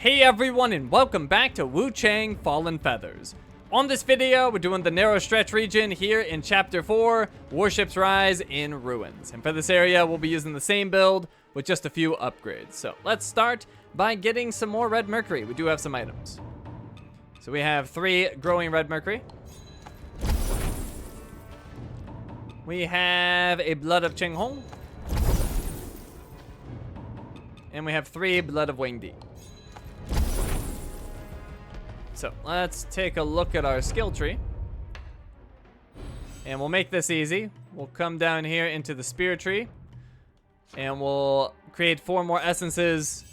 Hey everyone, and welcome back to Wuchang Fallen Feathers. On this video, we're doing the narrow stretch region here in Chapter 4, Warships Rise in Ruins. And for this area, we'll be using the same build with just a few upgrades. So let's start by getting some more red mercury. We do have some items. So we have 3 growing red mercury. We have a blood of Cheng Hong. And we have 3 blood of Wang Di. So let's take a look at our skill tree. And we'll make this easy. We'll come down here into the spear tree. And we'll create 4 more essences.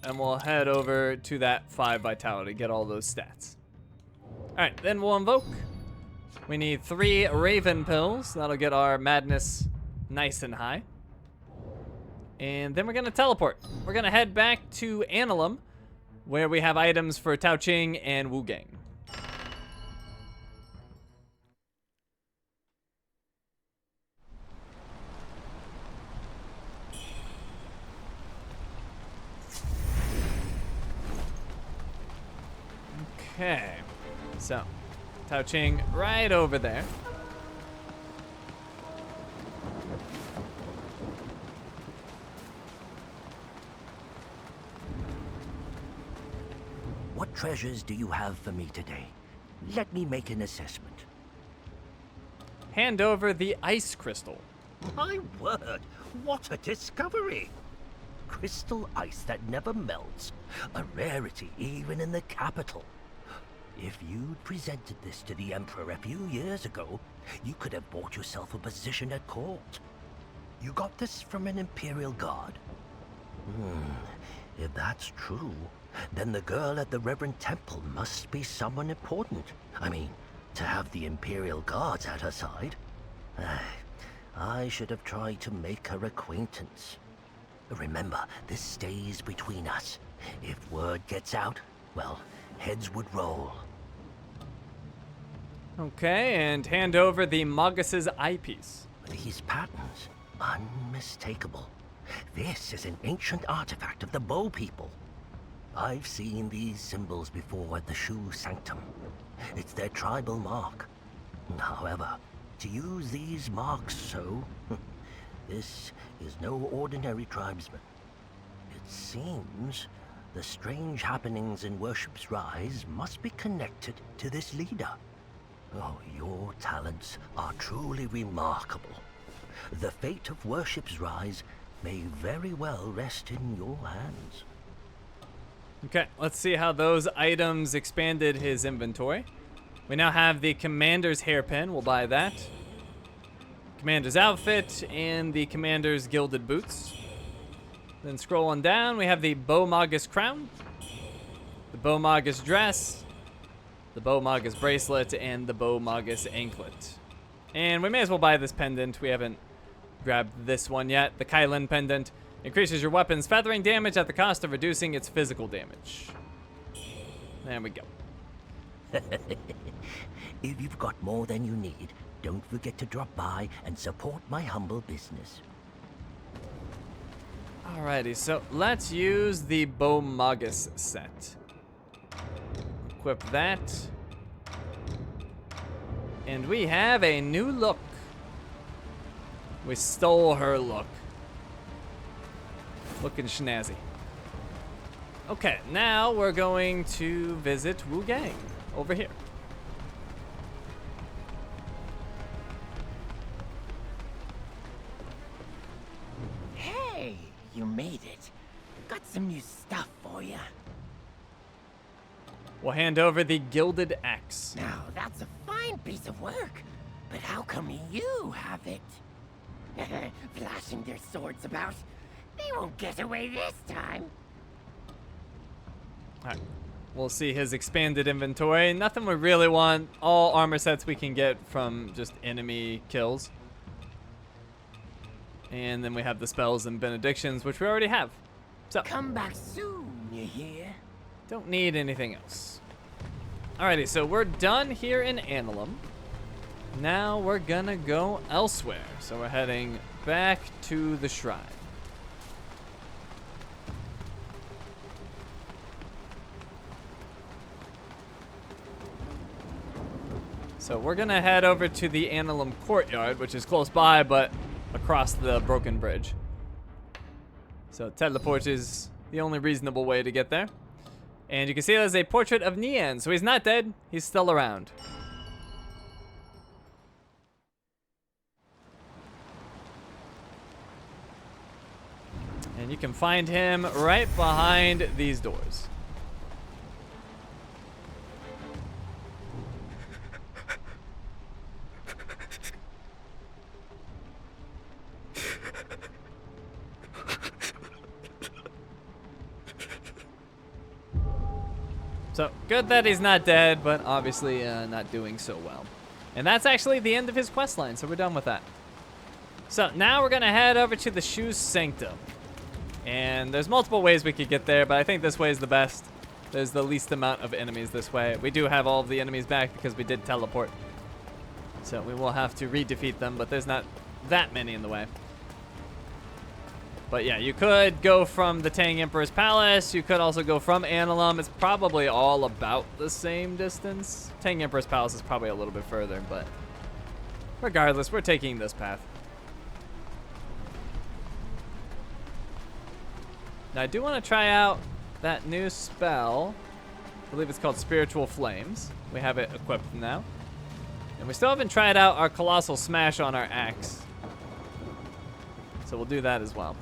And we'll head over to that 5 vitality, get all those stats. Alright, then we'll invoke. We need 3 raven pills. That'll get our madness nice and high. And then we're going to teleport. We're going to head back to Annalum, where we have items for Tao Ching and Wuchang. Okay, so Tao Ching right over there. What treasures do you have for me today? Let me make an assessment. Hand over the ice crystal. My word, what a discovery! Crystal ice that never melts. A rarity even in the capital. If you'd presented this to the Emperor a few years ago, you could have bought yourself a position at court. You got this from an Imperial Guard? If that's true, then the girl at the Reverend Temple must be someone important. I mean, to have the Imperial Guards at her side. I should have tried to make her acquaintance. Remember, this stays between us. If word gets out, well, heads would roll. Okay, and hand over the Magus' eyepiece. These patterns, unmistakable. This is an ancient artifact of the Bow people. I've seen these symbols before at the Shu Sanctum. It's their tribal mark. However, to use these marks so, this is no ordinary tribesman. It seems the strange happenings in Worship's Rise must be connected to this leader. Oh, your talents are truly remarkable. The fate of Worship's Rise may very well rest in your hands. Okay, let's see how those items expanded his inventory. We now have the Commander's hairpin. We'll buy that. Commander's outfit and the Commander's gilded boots. Then scrolling down, we have the Bow Magus crown, the Bow Magus dress, the Bow Magus bracelet, and the Bow Magus anklet. And we may as well buy this pendant. We haven't grabbed this one yet. The Kylin pendant increases your weapon's feathering damage at the cost of reducing its physical damage. There we go. If you've got more than you need, don't forget to drop by and support my humble business. Alrighty, so let's use the Bow Magus set. Equip that. And we have a new look. We stole her look. Looking snazzy. Okay, now we're going to visit Wuchang over here. Hey, you made it. Got some new stuff for you. We'll hand over the gilded axe. Now, that's a fine piece of work. But how come you have it? Flashing their swords about. They won't get away this time. Alright, we'll see his expanded inventory. Nothing we really want. All armor sets we can get from just enemy kills. And then we have the spells and benedictions, which we already have. So, Come back soon, you hear? don't need anything else. Alrighty, so we're done here in Annalum. Now we're gonna go elsewhere. So we're heading back to the shrine. So we're gonna head over to the Annulum Courtyard, which is close by, but across the broken bridge. So teleport is the only reasonable way to get there. And you can see there's a portrait of Nian, so he's not dead, he's still around. And you can find him right behind these doors. So, good that he's not dead, but obviously not doing so well. And that's actually the end of his questline, so we're done with that. So, now we're going to head over to the Shu Sanctum. And there's multiple ways we could get there, but I think this way is the best. There's the least amount of enemies this way. We do have all of the enemies back because we did teleport. So, we will have to re-defeat them, but there's not that many in the way. But yeah, you could go from the Tang Emperor's Palace. You could also go from Annulum. It's probably all about the same distance. Tang Emperor's Palace is probably a little bit further, but regardless, we're taking this path. Now, I do want to try out that new spell. I believe it's called Spiritual Flames. We have it equipped now. And we still haven't tried out our Colossal Smash on our axe. So we'll do that as well.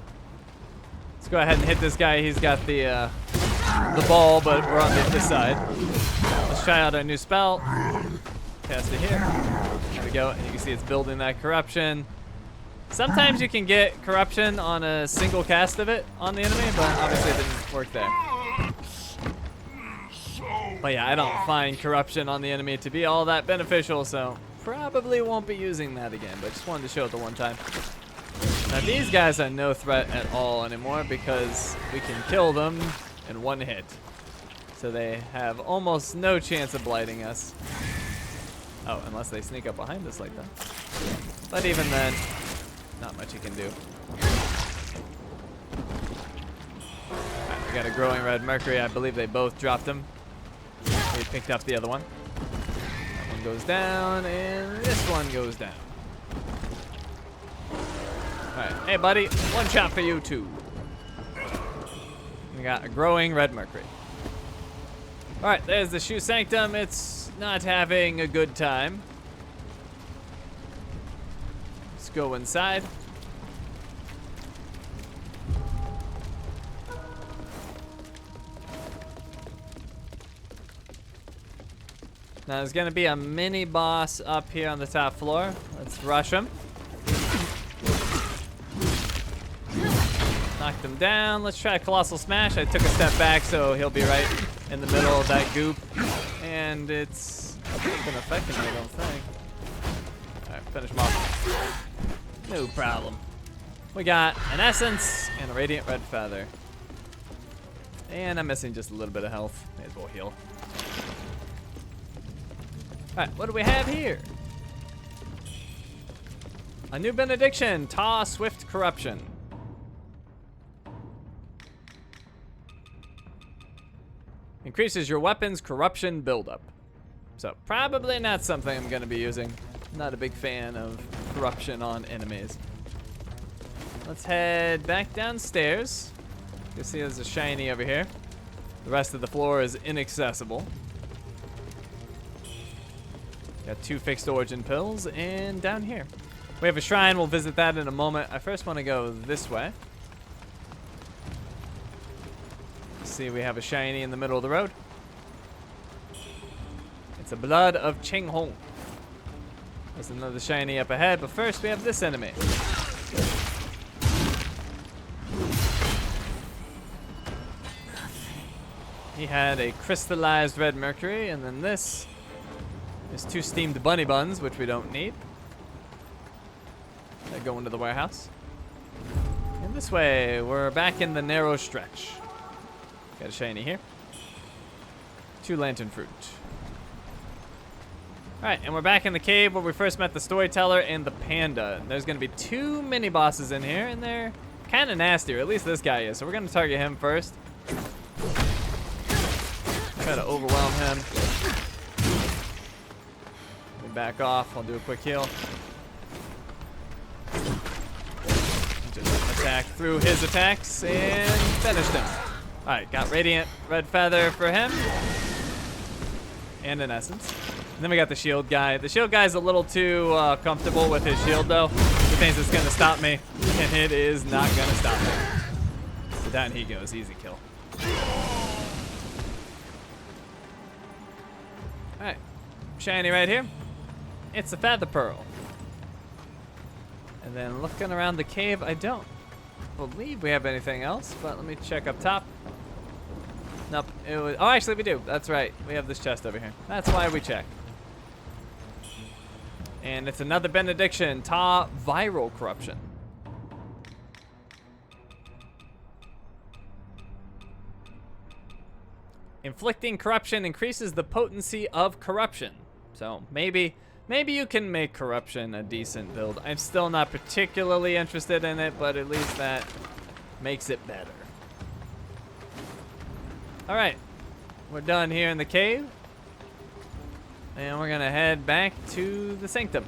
Let's go ahead and hit this guy. He's got the ball, but we're on this side. Let's try out our new spell. Cast it here. There we go. And you can see it's building that corruption. Sometimes you can get corruption on a single cast of it on the enemy, but obviously it didn't work there. But yeah, I don't find corruption on the enemy to be all that beneficial, so probably won't be using that again, but just wanted to show it the one time. Now these guys are no threat at all anymore because we can kill them in one hit. So they have almost no chance of blighting us. Oh, unless they sneak up behind us like that. But even then, not much you can do. Alright, we got a growing red mercury. I believe they both dropped him. We picked up the other one. That one goes down, and this one goes down. Alright, hey buddy, one shot for you too. We got a growing red mercury. Alright, there's the Shu Sanctum. It's not having a good time. Let's go inside. Now there's gonna be a mini boss up here on the top floor. Let's rush him. Knocked him down. Let's try a Colossal Smash. I took a step back, so he'll be right in the middle of that goop. And it's not been affecting me, I don't think. Alright, finish him off. No problem. We got an Essence and a Radiant Red Feather. And I'm missing just a little bit of health. May as well heal. Alright, what do we have here? A new benediction. Ta Swift Corruption. Increases your weapon's corruption buildup. So probably not something I'm going to be using. Not a big fan of corruption on enemies. Let's head back downstairs. You can see there's a shiny over here. The rest of the floor is inaccessible. Got 2 fixed origin pills, and down here we have a shrine. We'll visit that in a moment. I first want to go this way. See, we have a shiny in the middle of the road. It's a Blood of Cheng Hong. There's another shiny up ahead, but first we have this enemy. He had a crystallized red mercury, and then this is 2 steamed bunny buns, which we don't need. They go into the warehouse. And this way, we're back in the narrow stretch. Got a shiny here. 2 lantern fruit. Alright, and we're back in the cave where we first met the storyteller and the panda. And there's going to be 2 mini bosses in here, and they're kind of nasty, or at least this guy is. So we're going to target him first. Try to overwhelm him. We back off. I'll do a quick heal. Just attack through his attacks and finished him. Alright, got Radiant Red Feather for him. And an Essence. And then we got the shield guy. The shield guy's a little too comfortable with his shield, though. He thinks it's going to stop me, and it is not going to stop me. So down he goes. Easy kill. Alright. Shiny right here. It's a Feather Pearl. And then looking around the cave, I don't believe we have anything else, but let me check up top. Nope. It was, oh, actually, we do. That's right. We have this chest over here. That's why we check. And it's another benediction. Ta viral corruption. Inflicting corruption increases the potency of corruption. So maybe you can make corruption a decent build. I'm still not particularly interested in it, but at least that makes it better. All right, we're done here in the cave. And we're gonna head back to the Sanctum.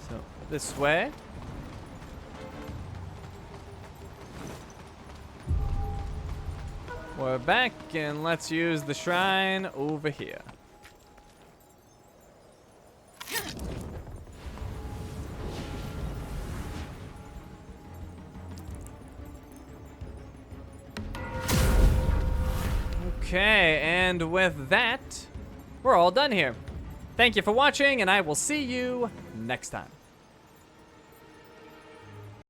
So, this way. We're back, and let's use the shrine over here. Okay, and with that, we're all done here. Thank you for watching, and I will see you next time.